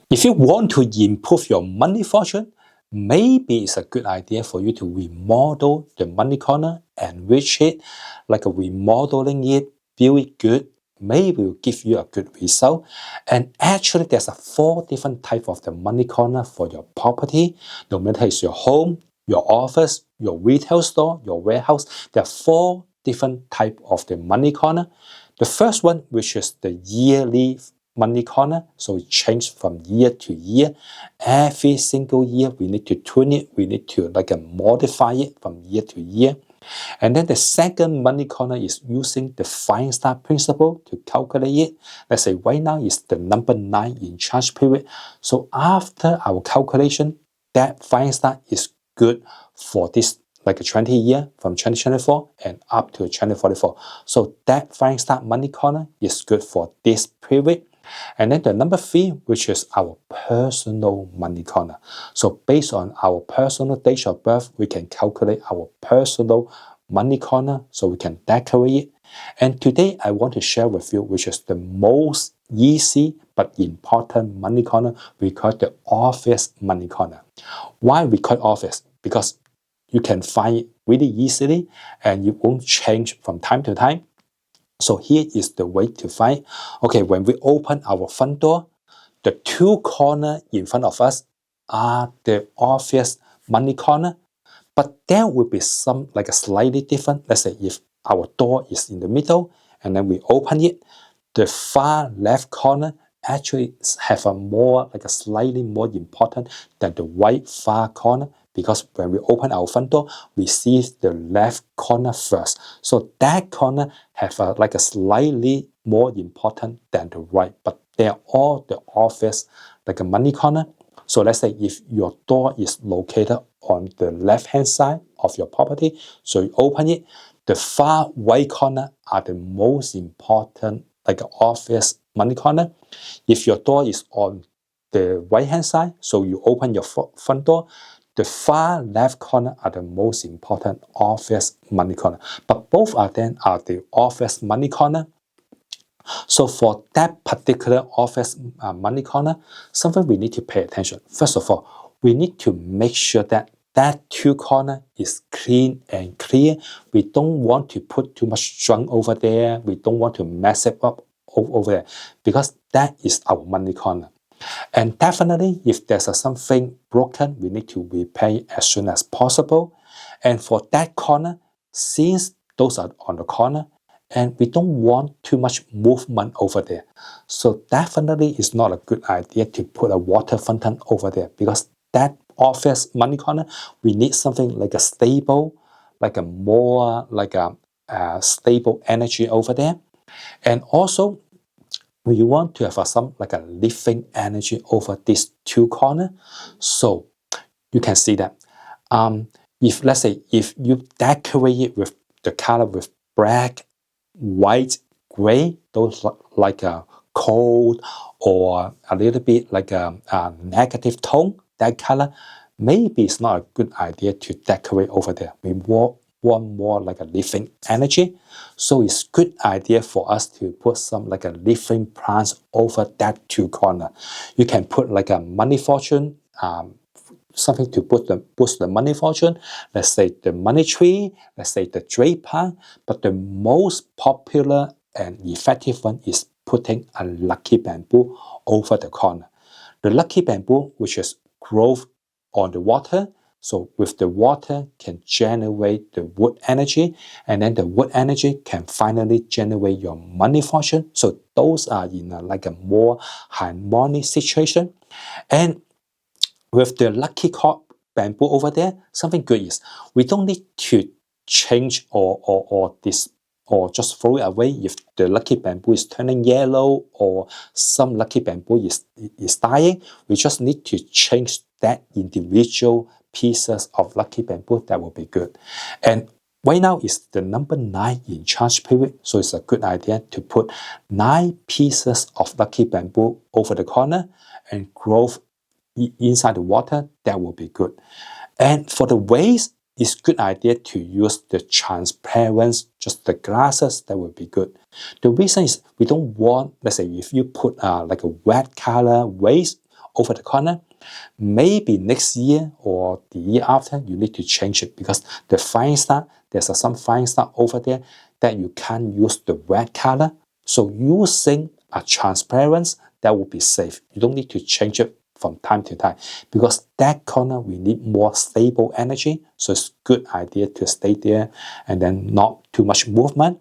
If you want to improve your money fortune, maybe it's a good idea for you to remodel the money corner, enrich it, like a remodeling it, build it good. Maybe will give you a good result. And actually, there's a 4 different types of the money corner for your property. No matter it's your home, your office, your retail store, your warehouse, there are 4 different types of the money corner. The first one, which is the yearly money corner, so it changes from year to year. Every single year, we need to tune it. We need to modify it from year to year. And then the second money corner is using the 5-star principle to calculate it. Let's say right now is the number 9 in charge period. So after our calculation, that 5-star is good for this a 20 year from 2024 and up to 2044. So that 5-star money corner is good for this period. And then the number 3, which is our personal money corner. So based on our personal date of birth, we can calculate our personal money corner so we can decorate it. And today I want to share with you which is the most easy but important money corner. We call it the office money corner. Why we call it office? Because you can find it really easily and it won't change from time to time. So here is the way to find. Okay, when we open our front door, the 2 corners in front of us are the office money corner, but there will be some a slightly different. Let's say if our door is in the middle and then we open it, the far left corner actually have a more a slightly more important than the right far corner. Because when we open our front door, we see the left corner first. So that corner have a slightly more important than the right. But they are all the office a money corner. So let's say if your door is located on the left-hand side of your property, so you open it, the far right corner are the most important office money corner. If your door is on the right-hand side, so you open your front door, the far left corner are the most important office money corner. But both of them are the office money corner. So for that particular office money corner, something we need to pay attention. First of all, we need to make sure that that 2 corner is clean and clear. We don't want to put too much junk over there. We don't want to mess it up over there because that is our money corner. And definitely, if there's something broken, we need to repair as soon as possible. And for that corner, since those are on the corner, and we don't want too much movement over there, so definitely it's not a good idea to put a water fountain over there because that office money corner, we need something a stable, a more stable energy over there. And also, we want to have some a living energy over these 2 corners. So you can see that if let's say if you decorate it with the color with black, white, gray, those a cold or a little bit a negative tone, that color, maybe it's not a good idea to decorate over there. We want more a living energy. So it's good idea for us to put some a living plants over that 2 corners. You can put a money fortune, something to boost the money fortune. Let's say the money tree, let's say the jade plant. But the most popular and effective one is putting a lucky bamboo over the corner. The lucky bamboo, which is growth on the water, so with the water can generate the wood energy, and then the wood energy can finally generate your money fortune. So those are in a more harmonic situation. And with the lucky bamboo over there, something good is we don't need to change or just throw it away if the lucky bamboo is turning yellow or some lucky bamboo is dying. We just need to change that individual pieces of lucky bamboo. That will be good. And right now is the number 9 in charge period, so it's a good idea to put 9 pieces of lucky bamboo over the corner and grow inside the water. That will be good. And for the waste, it's good idea to use the transparent, just the glasses. That will be good. The reason is we don't want, let's say if you put a red color waste over the corner. Maybe next year or the year after, you need to change it because the flying star, there's some flying star over there that you can't use the red color. So using a transparent, that will be safe. You don't need to change it from time to time because that corner we need more stable energy. So it's a good idea to stay there and then not too much movement.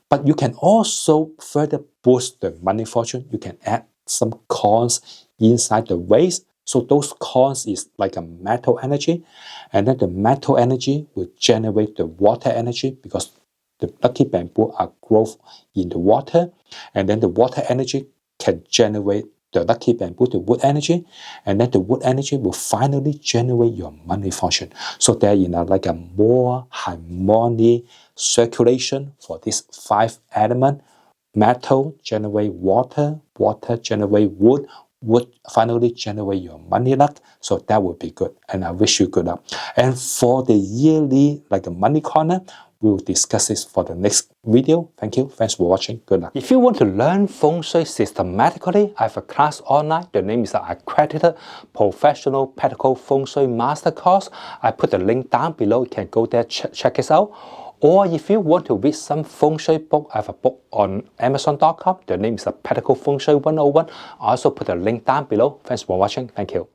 But you can also further boost the money fortune. You can add some coins inside the vase. So those coins is like a metal energy. And then the metal energy will generate the water energy because the lucky bamboo are growth in the water. And then the water energy can generate the lucky bamboo, the wood energy. And then the wood energy will finally generate your money fortune. So there is like a more harmonic circulation for these 5 elements. Metal generate water, water generate wood, would finally generate your money luck. So that would be good. And I wish you good luck. And for the yearly, like the money corner, we'll discuss this for the next video. Thank you. Thanks for watching. Good luck. If you want to learn Feng Shui systematically, I have a class online. The name is Accredited Professional Practical Feng Shui Master Course. I put the link down below. You can go there, check it out. Or if you want to read some Feng Shui book, I have a book on Amazon.com. The name is Practical Feng Shui 101. I also put a link down below. Thanks for watching. Thank you.